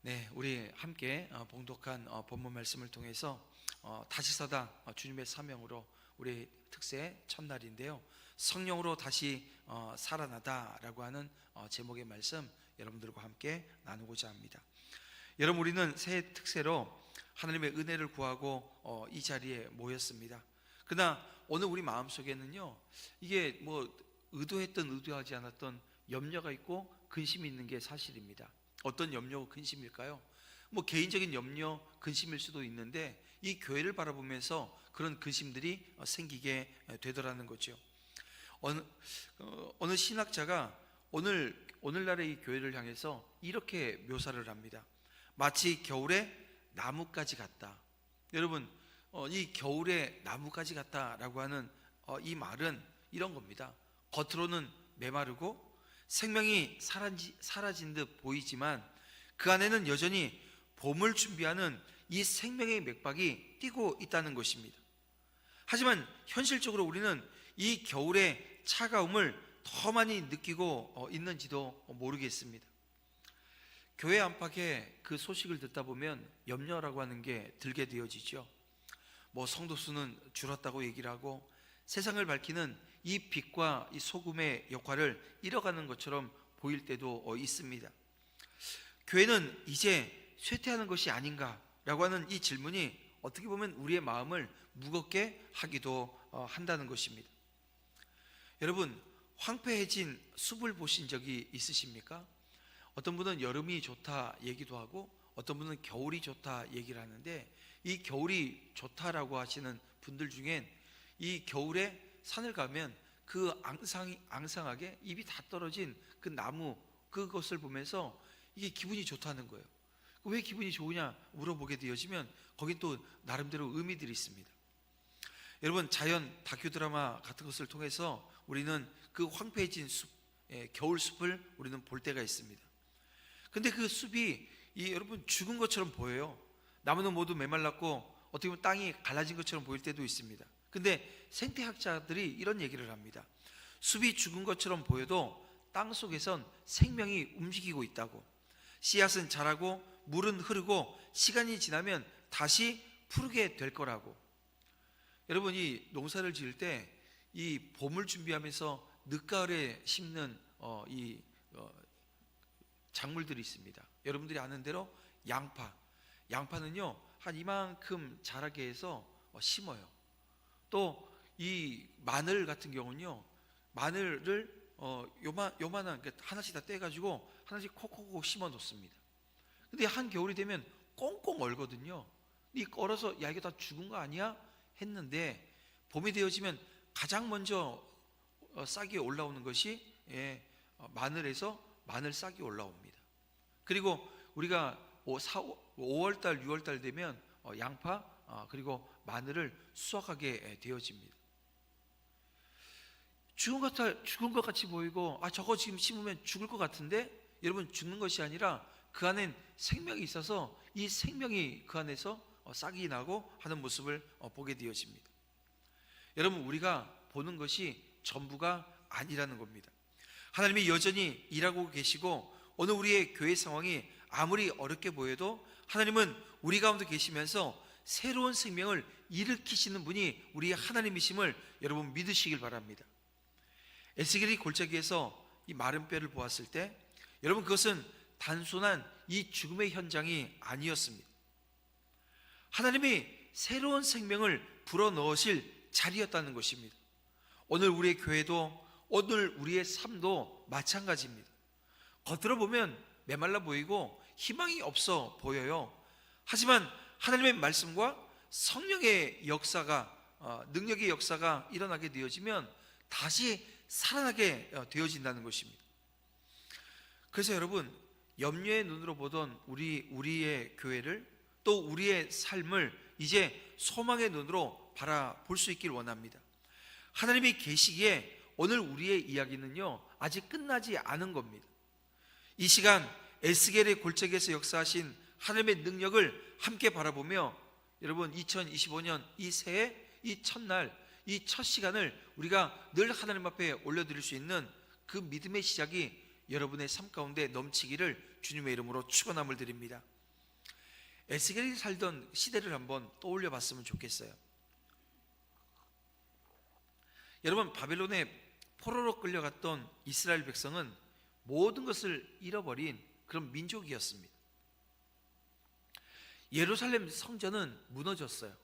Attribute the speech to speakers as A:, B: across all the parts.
A: 네, 우리 함께 봉독한 본문 말씀을 통해서 다시서다 주님의 사명으로 우리 특세 첫날인데요, 성령으로 다시 살아나다라고 하는 제목의 말씀 여러분들과 함께 나누고자 합니다. 여러분, 우리는 새 특세로 하나님의 은혜를 구하고 이 자리에 모였습니다. 그러나 오늘 우리 마음속에는요, 이게 뭐 의도했던 의도하지 않았던 염려가 있고 근심이 있는 게 사실입니다. 어떤 염려고 근심일까요? 뭐 개인적인 염려, 근심일 수도 있는데 이 교회를 바라보면서 그런 근심들이 생기게 되더라는 거죠. 어느 신학자가 오늘날의 이 교회를 향해서 이렇게 묘사를 합니다. 마치 겨울에 나뭇가지 같다. 여러분, 이 겨울에 나뭇가지 같다라고 하는 이 말은 이런 겁니다. 겉으로는 메마르고 생명이 사라진 듯 보이지만 그 안에는 여전히 봄을 준비하는 이 생명의 맥박이 뛰고 있다는 것입니다. 하지만 현실적으로 우리는 이 겨울의 차가움을 더 많이 느끼고 있는지도 모르겠습니다. 교회 안팎에 그 소식을 듣다 보면 염려라고 하는 게 들게 되어지죠. 뭐 성도 수는 줄었다고 얘기를 하고 세상을 밝히는 이 빛과 이 소금의 역할을 잃어가는 것처럼 보일 때도 있습니다. 교회는 이제 쇠퇴하는 것이 아닌가라고 하는 이 질문이 어떻게 보면 우리의 마음을 무겁게 하기도 한다는 것입니다. 여러분, 황폐해진 숲을 보신 적이 있으십니까? 어떤 분은 여름이 좋다 얘기도 하고 어떤 분은 겨울이 좋다 얘기를 하는데, 이 겨울이 좋다라고 하시는 분들 중엔 이 겨울에 산을 가면 그 앙상하게 잎이 다 떨어진 그 나무, 그것을 보면서 이게 기분이 좋다는 거예요. 왜 기분이 좋으냐 물어보게 되어지면 거긴 또 나름대로 의미들이 있습니다. 여러분, 자연 다큐 드라마 같은 것을 통해서 우리는 그 황폐해진 숲, 겨울 숲을 우리는 볼 때가 있습니다. 근데 그 숲이 여러분 죽은 것처럼 보여요. 나무는 모두 메말랐고 어떻게 보면 땅이 갈라진 것처럼 보일 때도 있습니다. 근데 생태학자들이 이런 얘기를 합니다. 숲이 죽은 것처럼 보여도 땅 속에선 생명이 움직이고 있다고. 씨앗은 자라고 물은 흐르고 시간이 지나면 다시 푸르게 될 거라고. 여러분, 이 농사를 지을 때 이 봄을 준비하면서 늦가을에 심는 작물들이 있습니다. 여러분들이 아는 대로 양파는요 한 이만큼 자라게 해서 심어요. 또 이 마늘 같은 경우는요, 마늘을 요만한 하나씩 다 떼가지고 하나씩 콕콕콕 심어 놓습니다. 근데 한겨울이 되면 꽁꽁 얼거든요. 이 얼어서 야 이게 다 죽은 거 아니야? 했는데 봄이 되어지면 가장 먼저 싹이 올라오는 것이 마늘에서 마늘 싹이 올라옵니다. 그리고 우리가 5월달 6월달 되면 양파 그리고 마늘을 수확하게 되어집니다. 죽은 것 같이 보이고 저거 지금 심으면 죽을 것 같은데, 여러분, 죽는 것이 아니라 그 안엔 생명이 있어서 이 생명이 그 안에서 싹이 나고 하는 모습을 보게 되어집니다. 여러분, 우리가 보는 것이 전부가 아니라는 겁니다. 하나님이 여전히 일하고 계시고 오늘 우리의 교회 상황이 아무리 어렵게 보여도 하나님은 우리 가운데 계시면서 새로운 생명을 일으키시는 분이 우리의 하나님이심을 여러분 믿으시길 바랍니다. 에스겔이 골짜기에서 이 마른 뼈를 보았을 때 여러분, 그것은 단순한 이 죽음의 현장이 아니었습니다. 하나님이 새로운 생명을 불어넣으실 자리였다는 것입니다. 오늘 우리의 교회도, 오늘 우리의 삶도 마찬가지입니다. 겉으로 보면 메말라 보이고 희망이 없어 보여요. 하지만 하나님의 말씀과 성령의 역사가, 능력의 역사가 일어나게 되어지면 다시 살아나게 되어진다는 것입니다. 그래서 여러분, 염려의 눈으로 보던 우리의 교회를, 또 우리의 삶을 이제 소망의 눈으로 바라볼 수 있길 원합니다. 하나님이 계시기에 오늘 우리의 이야기는요 아직 끝나지 않은 겁니다. 이 시간 에스겔의 골짜기에서 역사하신 하나님의 능력을 함께 바라보며 여러분, 2025년 이 새해 이 첫날, 이 첫 시간을 우리가 늘 하나님 앞에 올려드릴 수 있는 그 믿음의 시작이 여러분의 삶 가운데 넘치기를 주님의 이름으로 축원함을 드립니다. 에스겔이 살던 시대를 한번 떠올려 봤으면 좋겠어요. 여러분, 바벨론에 포로로 끌려갔던 이스라엘 백성은 모든 것을 잃어버린 그런 민족이었습니다. 예루살렘 성전은 무너졌어요.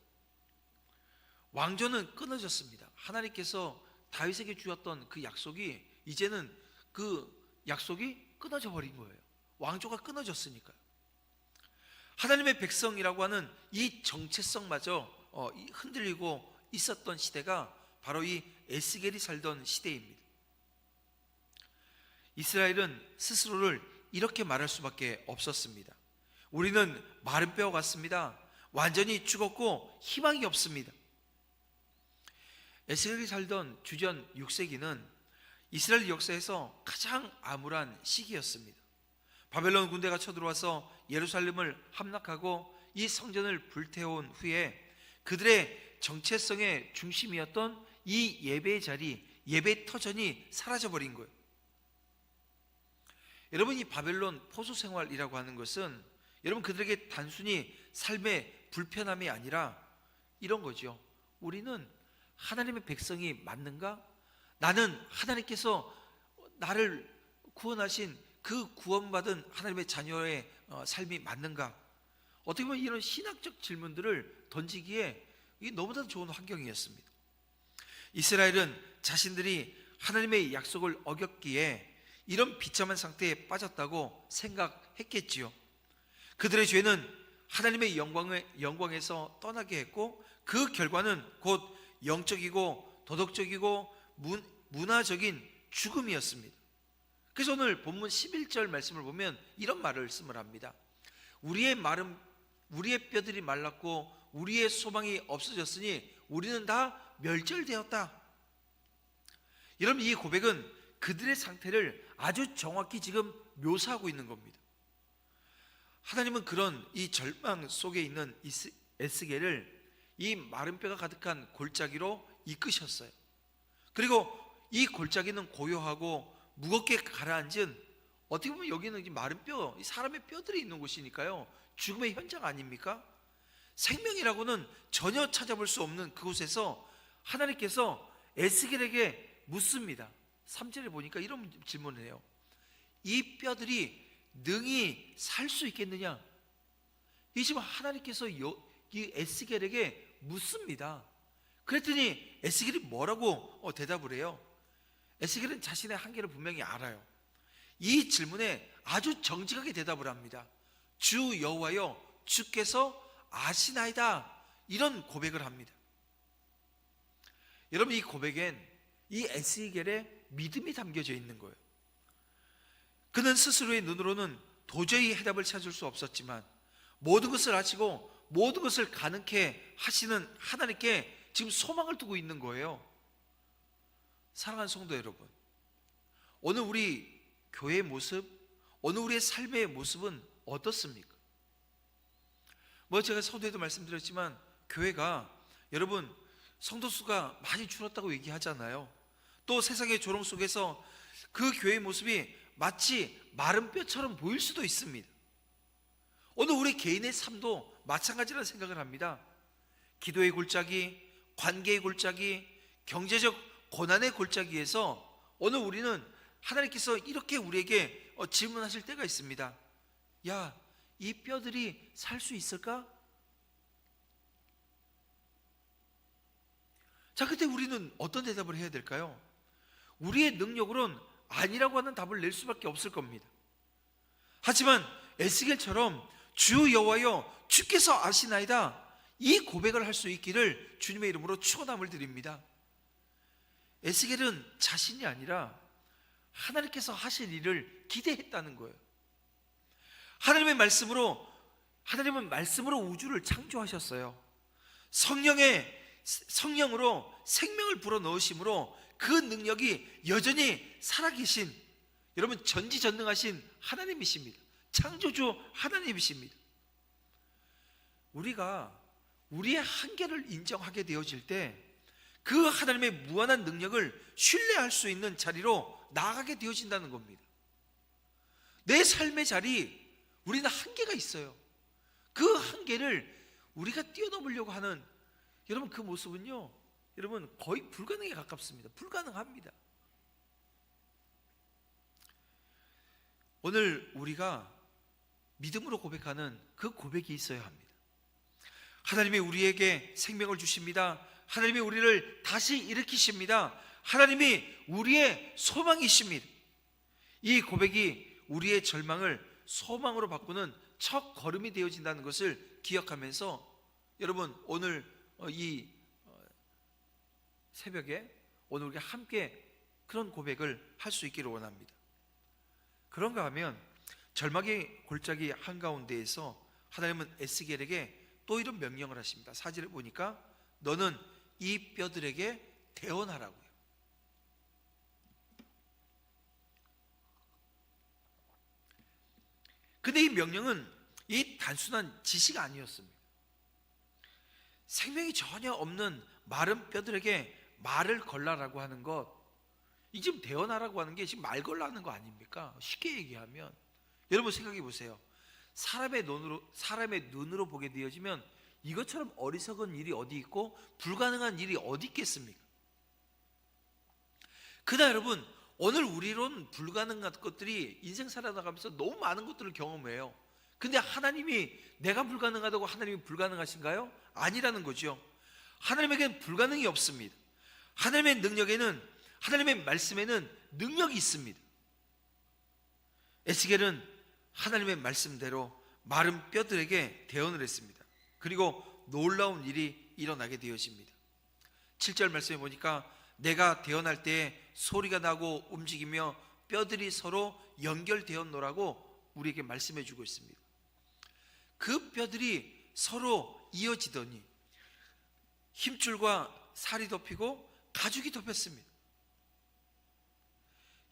A: 왕조는 끊어졌습니다. 하나님께서 다윗에게 주었던 그 약속이 이제는 그 약속이 끊어져 버린 거예요. 왕조가 끊어졌으니까요. 하나님의 백성이라고 하는 이 정체성마저 흔들리고 있었던 시대가 바로 이 에스겔이 살던 시대입니다. 이스라엘은 스스로를 이렇게 말할 수밖에 없었습니다. 우리는 마른 뼈 같습니다. 완전히 죽었고 희망이 없습니다. 에스겔이 살던 주전 6세기는 이스라엘 역사에서 가장 암울한 시기였습니다. 바벨론 군대가 쳐들어와서 예루살렘을 함락하고 이 성전을 불태운 후에 그들의 정체성의 중심이었던 이 예배의 자리, 예배 터전이 사라져버린 거예요. 여러분, 이 바벨론 포수 생활이라고 하는 것은 여러분 그들에게 단순히 삶의 불편함이 아니라 이런 거죠. 우리는 하나님의 백성이 맞는가? 나는 하나님께서 나를 구원하신 그 구원받은 하나님의 자녀의 삶이 맞는가? 어떻게 보면 이런 신학적 질문들을 던지기에 이게 너무나도 좋은 환경이었습니다. 이스라엘은 자신들이 하나님의 약속을 어겼기에 이런 비참한 상태에 빠졌다고 생각했겠지요. 그들의 죄는 하나님의 영광에서 떠나게 했고 그 결과는 곧 영적이고 도덕적이고 문화적인 죽음이었습니다. 그래서 오늘 본문 11절 말씀을 보면 이런 말씀을 합니다. 우리의 뼈들이 말랐고 우리의 소망이 없어졌으니 우리는 다 멸절되었다. 여러분, 이 고백은 그들의 상태를 아주 정확히 지금 묘사하고 있는 겁니다. 하나님은 그런 이 절망 속에 있는 에스겔을 이 마른 뼈가 가득한 골짜기로 이끄셨어요. 그리고 이 골짜기는 고요하고 무겁게 가라앉은, 어떻게 보면 여기는 마른 뼈, 사람의 뼈들이 있는 곳이니까요, 죽음의 현장 아닙니까? 생명이라고는 전혀 찾아볼 수 없는 그곳에서 하나님께서 에스겔에게 묻습니다. 3절에 보니까 이런 질문을 해요. 이 뼈들이 능히 살 수 있겠느냐? 이 지금 하나님께서 이 에스겔에게 묻습니다. 그랬더니 에스겔이 뭐라고 대답을 해요? 에스겔은 자신의 한계를 분명히 알아요. 이 질문에 아주 정직하게 대답을 합니다. 주 여호와여, 주께서 아시나이다. 이런 고백을 합니다. 여러분, 이 고백엔 이 에스겔의 믿음이 담겨져 있는 거예요. 그는 스스로의 눈으로는 도저히 해답을 찾을 수 없었지만 모든 것을 아시고 모든 것을 가능케 하시는 하나님께 지금 소망을 두고 있는 거예요. 사랑하는 성도 여러분, 오늘 우리 교회의 모습, 오늘 우리의 삶의 모습은 어떻습니까? 제가 서두에도 말씀드렸지만 교회가 여러분 성도 수가 많이 줄었다고 얘기하잖아요. 또 세상의 조롱 속에서 그 교회의 모습이 마치 마른 뼈처럼 보일 수도 있습니다. 오늘 우리 개인의 삶도 마찬가지라는 생각을 합니다. 기도의 골짜기, 관계의 골짜기, 경제적 고난의 골짜기에서 오늘 우리는 하나님께서 이렇게 우리에게 질문하실 때가 있습니다. 야, 이 뼈들이 살 수 있을까? 자, 그때 우리는 어떤 대답을 해야 될까요? 우리의 능력으로는 아니라고 하는 답을 낼 수밖에 없을 겁니다. 하지만 에스겔처럼 주 여호와여, 주께서 아시나이다, 이 고백을 할 수 있기를 주님의 이름으로 축원함을 드립니다. 에스겔은 자신이 아니라 하나님께서 하실 일을 기대했다는 거예요. 하나님은 말씀으로 우주를 창조하셨어요. 성령으로 생명을 불어넣으심으로 그 능력이 여전히 살아계신, 여러분 전지전능하신 하나님이십니다. 창조주 하나님이십니다. 우리가 우리의 한계를 인정하게 되어질 때 그 하나님의 무한한 능력을 신뢰할 수 있는 자리로 나아가게 되어진다는 겁니다. 내 삶의 자리, 우리는 한계가 있어요. 그 한계를 우리가 뛰어넘으려고 하는 여러분 그 모습은요, 여러분 거의 불가능에 가깝습니다. 불가능합니다. 오늘 우리가 믿음으로 고백하는 그 고백이 있어야 합니다. 하나님이 우리에게 생명을 주십니다. 하나님이 우리를 다시 일으키십니다. 하나님이 우리의 소망이십니다. 이 고백이 우리의 절망을 소망으로 바꾸는 첫 걸음이 되어진다는 것을 기억하면서 여러분 오늘 이 새벽에 오늘 우리가 함께 그런 고백을 할 수 있기를 원합니다. 그런가 하면 절망의 골짜기 한가운데에서 하나님은 에스겔에게 또 이런 명령을 하십니다. 4절에 보니까 너는 이 뼈들에게 대언하라고요. 근데 이 명령은 이 단순한 지시가 아니었습니다. 생명이 전혀 없는 마른 뼈들에게 말을 걸라라고 하는 것, 이 지금 대언하라고 하는 게 지금 말 걸라는 거 아닙니까? 쉽게 얘기하면 여러분 생각해 보세요. 사람의 눈으로 보게 되어지면 이것처럼 어리석은 일이 어디 있고 불가능한 일이 어디 있겠습니까? 그러나 여러분 오늘 우리로는 불가능한 것들이 인생 살아나가면서 너무 많은 것들을 경험해요. 근데 하나님이 내가 불가능하다고 하나님이 불가능하신가요? 아니라는 거죠. 하나님에게는 불가능이 없습니다. 하나님의 능력에는, 하나님의 말씀에는 능력이 있습니다. 에스겔은 하나님의 말씀대로 마른 뼈들에게 대언을 했습니다. 그리고 놀라운 일이 일어나게 되어집니다. 7절 말씀에 보니까 내가 대언할 때에 소리가 나고 움직이며 뼈들이 서로 연결되었노라고 우리에게 말씀해 주고 있습니다. 그 뼈들이 서로 이어지더니 힘줄과 살이 덮이고 가죽이 덮였습니다.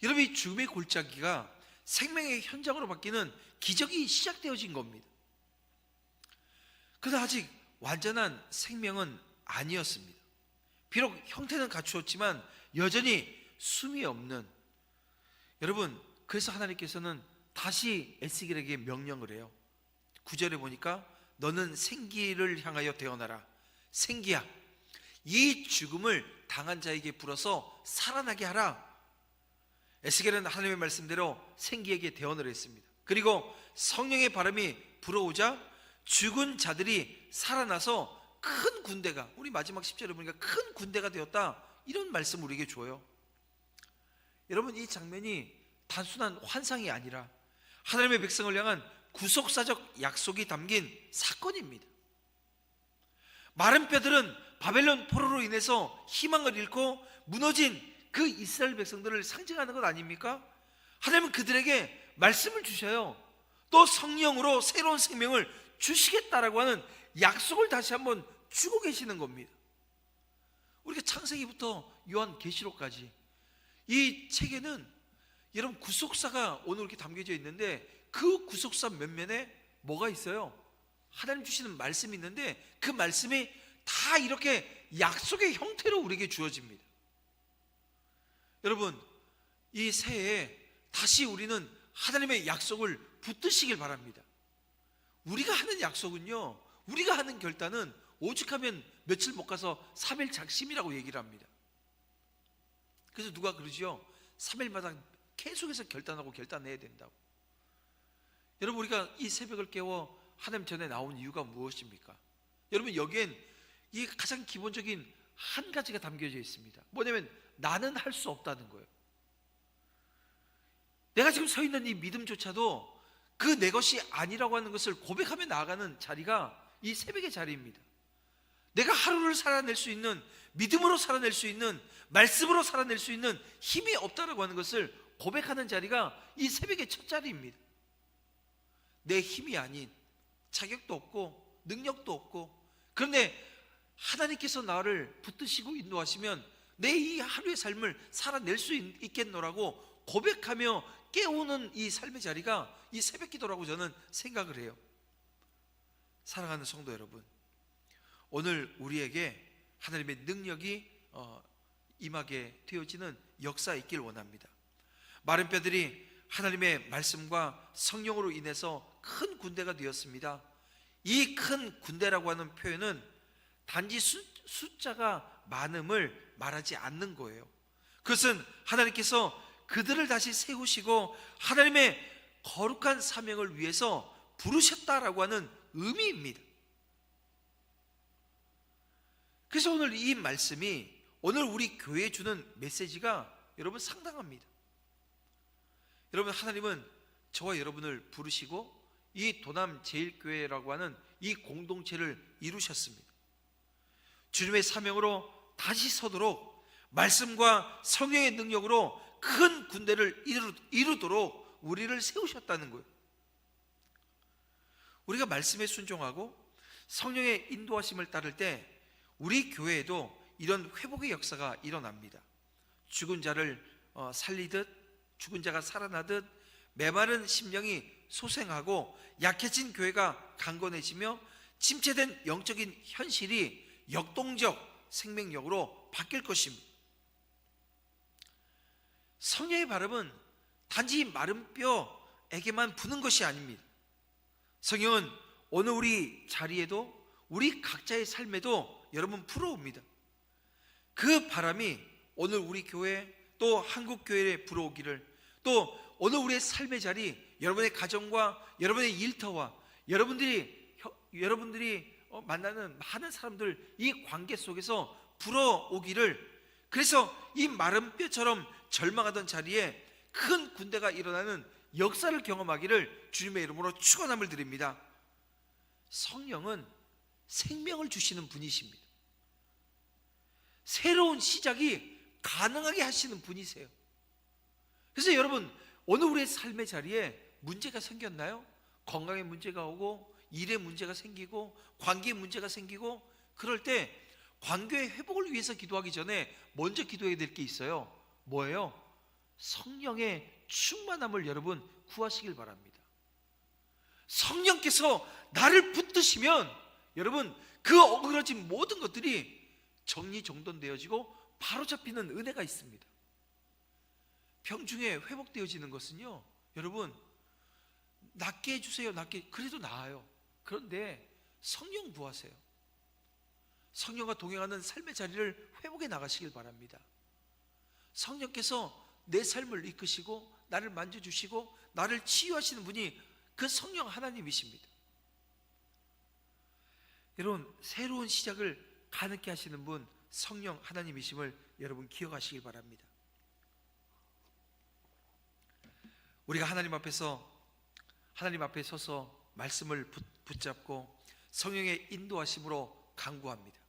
A: 여러분 이 죽음의 골짜기가 생명의 현장으로 바뀌는 기적이 시작되어진 겁니다. 그러나 아직 완전한 생명은 아니었습니다. 비록 형태는 갖추었지만 여전히 숨이 없는, 여러분 그래서 하나님께서는 다시 에스겔에게 명령을 해요. 9절에 보니까 너는 생기를 향하여 대언하라. 생기야, 이 죽음을 당한 자에게 불어서 살아나게 하라. 에스겔은 하나님의 말씀대로 생기에게 대언을 했습니다. 그리고 성령의 바람이 불어오자 죽은 자들이 살아나서 큰 군대가, 우리 마지막 10절에 보니까 큰 군대가 되었다, 이런 말씀을 우리에게 줘요. 여러분 이 장면이 단순한 환상이 아니라 하나님의 백성을 향한 구속사적 약속이 담긴 사건입니다. 마른 뼈들은 바벨론 포로로 인해서 희망을 잃고 무너진 그 이스라엘 백성들을 상징하는 것 아닙니까? 하나님은 그들에게 말씀을 주셔요. 또 성령으로 새로운 생명을 주시겠다라고 하는 약속을 다시 한번 주고 계시는 겁니다. 우리가 창세기부터 요한계시록까지 이 책에는 여러분 구속사가 오늘 이렇게 담겨져 있는데 그 구속사 면면에 뭐가 있어요? 하나님 주시는 말씀이 있는데 그 말씀이 다 이렇게 약속의 형태로 우리에게 주어집니다. 여러분 이 새해에 다시 우리는 하나님의 약속을 붙드시길 바랍니다. 우리가 하는 약속은요, 우리가 하는 결단은 오죽하면 며칠 못 가서 3일 작심이라고 얘기를 합니다. 그래서 누가 그러죠? 3일마다 계속해서 결단하고 결단해야 된다고. 여러분 우리가 이 새벽을 깨워 하나님 전에 나온 이유가 무엇입니까? 여러분 여기엔 이 가장 기본적인 한 가지가 담겨져 있습니다. 뭐냐면 나는 할 수 없다는 거예요. 내가 지금 서 있는 이 믿음조차도 그 내 것이 아니라고 하는 것을 고백하며 나아가는 자리가 이 새벽의 자리입니다. 내가 하루를 살아낼 수 있는, 믿음으로 살아낼 수 있는, 말씀으로 살아낼 수 있는 힘이 없다라고 하는 것을 고백하는 자리가 이 새벽의 첫 자리입니다. 내 힘이 아닌, 자격도 없고 능력도 없고, 그런데 하나님께서 나를 붙드시고 인도하시면 내 이 하루의 삶을 살아낼 수 있겠노라고 고백하며 깨우는 이 삶의 자리가 이 새벽 기도라고 저는 생각을 해요. 사랑하는 성도 여러분, 오늘 우리에게 하나님의 능력이 임하게 되어지는 역사 있길 원합니다. 마른 뼈들이 하나님의 말씀과 성령으로 인해서 큰 군대가 되었습니다. 이 큰 군대라고 하는 표현은 단지 숫자가 많음을 말하지 않는 거예요. 그것은 하나님께서 그들을 다시 세우시고 하나님의 거룩한 사명을 위해서 부르셨다라고 하는 의미입니다. 그래서 오늘 이 말씀이 오늘 우리 교회에 주는 메시지가 여러분 상당합니다. 여러분, 하나님은 저와 여러분을 부르시고 이 도남제일교회라고 하는 이 공동체를 이루셨습니다. 주님의 사명으로 다시 서도록 말씀과 성령의 능력으로 큰 군대를 이루도록 우리를 세우셨다는 거예요. 우리가 말씀에 순종하고 성령의 인도하심을 따를 때 우리 교회에도 이런 회복의 역사가 일어납니다. 죽은 자를 살리듯, 죽은 자가 살아나듯 메마른 심령이 소생하고 약해진 교회가 강건해지며 침체된 영적인 현실이 역동적 생명력으로 바뀔 것입니다. 성령의 바람은 단지 마른 뼈에게만 부는 것이 아닙니다. 성령은 어느 우리 자리에도 우리 각자의 삶에도 여러분 불어옵니다. 그 바람이 오늘 우리 교회 또 한국 교회에 불어오기를, 또 오늘 우리의 삶의 자리, 여러분의 가정과 여러분의 일터와 여러분들이 만나는 많은 사람들 이 관계 속에서 불어오기를, 그래서 이 마른 뼈처럼 절망하던 자리에 큰 군대가 일어나는 역사를 경험하기를 주님의 이름으로 축원함을 드립니다. 성령은 생명을 주시는 분이십니다. 새로운 시작이 가능하게 하시는 분이세요. 그래서 여러분, 오늘 우리의 삶의 자리에 문제가 생겼나요? 건강에 문제가 오고 일에 문제가 생기고 관계에 문제가 생기고, 그럴 때 관계의 회복을 위해서 기도하기 전에 먼저 기도해야 될 게 있어요. 뭐예요? 성령의 충만함을 여러분 구하시길 바랍니다. 성령께서 나를 붙드시면 여러분 그 어그러진 모든 것들이 정리정돈되어지고 바로잡히는 은혜가 있습니다. 병중에 회복되어지는 것은요, 여러분 낫게 해주세요. 낫게, 그래도 나아요. 그런데 성령 구하세요. 성령과 동행하는 삶의 자리를 회복해 나가시길 바랍니다. 성령께서 내 삶을 이끄시고 나를 만져주시고 나를 치유하시는 분이 그 성령 하나님이십니다. 여러분, 새로운 시작을 가능케 하시는 분 성령 하나님이심을 여러분 기억하시길 바랍니다. 우리가 하나님 앞에 서서 말씀을 붙잡고 성령의 인도하심으로 간구합니다.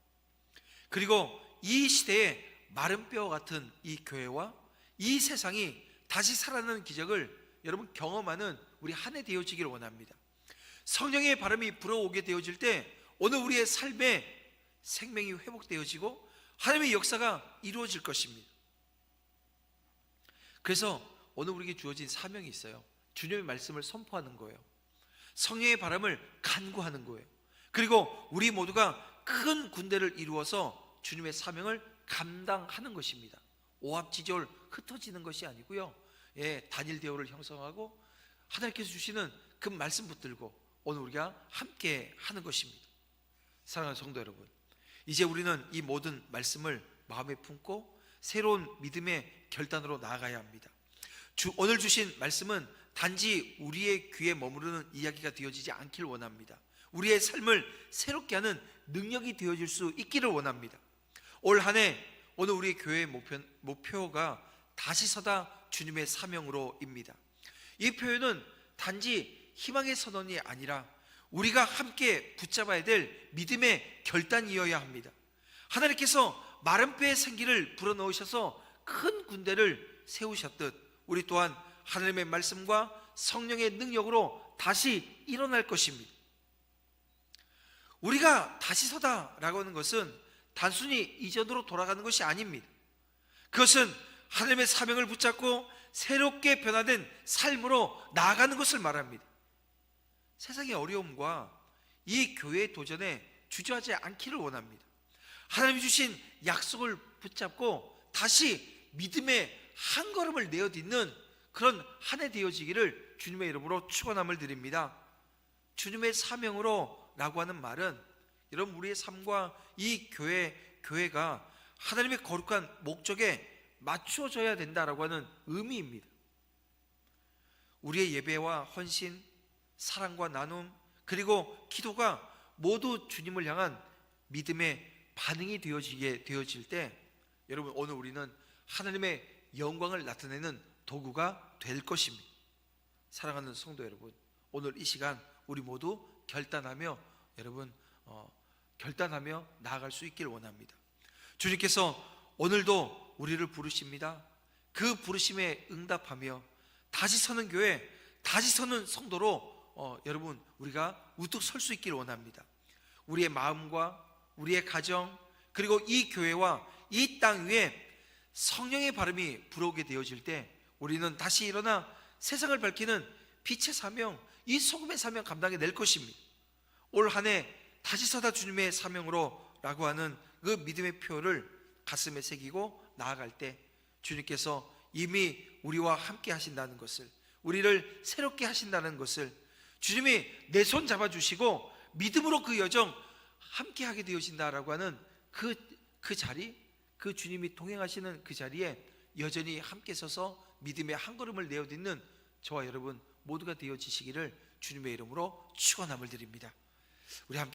A: 그리고 이 시대에 마른 뼈 같은 이 교회와 이 세상이 다시 살아나는 기적을 여러분 경험하는 우리 한 해 되어지기를 원합니다. 성령의 바람이 불어오게 되어질 때 오늘 우리의 삶에 생명이 회복되어지고 하나님의 역사가 이루어질 것입니다. 그래서 오늘 우리에게 주어진 사명이 있어요. 주님의 말씀을 선포하는 거예요. 성령의 바람을 간구하는 거예요. 그리고 우리 모두가 큰 군대를 이루어서 주님의 사명을 감당하는 것입니다. 오합지졸 흩어지는 것이 아니고요, 단일 대우를 형성하고 하나님께서 주시는 그 말씀 붙들고 오늘 우리가 함께 하는 것입니다. 사랑하는 성도 여러분, 이제 우리는 이 모든 말씀을 마음에 품고 새로운 믿음의 결단으로 나아가야 합니다. 오늘 주신 말씀은 단지 우리의 귀에 머무르는 이야기가 되어지지 않기를 원합니다. 우리의 삶을 새롭게 하는 능력이 되어질 수 있기를 원합니다. 올 한 해 오늘 우리 교회의 목표가 다시 서다 주님의 사명으로입니다. 이 표현은 단지 희망의 선언이 아니라 우리가 함께 붙잡아야 될 믿음의 결단이어야 합니다. 하나님께서 마른 뼈의 생기를 불어넣으셔서 큰 군대를 세우셨듯 우리 또한 하나님의 말씀과 성령의 능력으로 다시 일어날 것입니다. 우리가 다시 서다라고 하는 것은 단순히 이전으로 돌아가는 것이 아닙니다. 그것은 하나님의 사명을 붙잡고 새롭게 변화된 삶으로 나아가는 것을 말합니다. 세상의 어려움과 이 교회의 도전에 주저하지 않기를 원합니다. 하나님이 주신 약속을 붙잡고 다시 믿음의 한 걸음을 내어딛는 그런 한 해 되어지기를 주님의 이름으로 축원함을 드립니다. 주님의 사명으로 라고 하는 말은 여러분 우리의 삶과 이 교회가 하나님의 거룩한 목적에 맞추어져야 된다라고 하는 의미입니다. 우리의 예배와 헌신, 사랑과 나눔, 그리고 기도가 모두 주님을 향한 믿음의 반응이 되어질 때 여러분 오늘 우리는 하나님의 영광을 나타내는 도구가 될 것입니다. 사랑하는 성도 여러분, 오늘 이 시간 우리 모두 결단하며 나아갈 수 있기를 원합니다. 주님께서 오늘도 우리를 부르십니다. 그 부르심에 응답하며 다시 서는 교회, 다시 서는 성도로 여러분 우리가 우뚝 설 수 있기를 원합니다. 우리의 마음과 우리의 가정, 그리고 이 교회와 이 땅 위에 성령의 바람이 불어오게 되어질 때 우리는 다시 일어나 세상을 밝히는 빛의 사명, 이 소금의 사명 감당해 낼 것입니다. 올 한 해 다시 서다 주님의 사명으로 라고 하는 그 믿음의 표를 가슴에 새기고 나아갈 때 주님께서 이미 우리와 함께 하신다는 것을, 우리를 새롭게 하신다는 것을, 주님이 내 손 잡아주시고 믿음으로 그 여정 함께 하게 되어진다라고 하는 그 자리, 그 주님이 동행하시는 그 자리에 여전히 함께 서서 믿음의 한 걸음을 내어딛는 저와 여러분 모두가 되어지시기를 주님의 이름으로 축원함을 드립니다. 우리 함께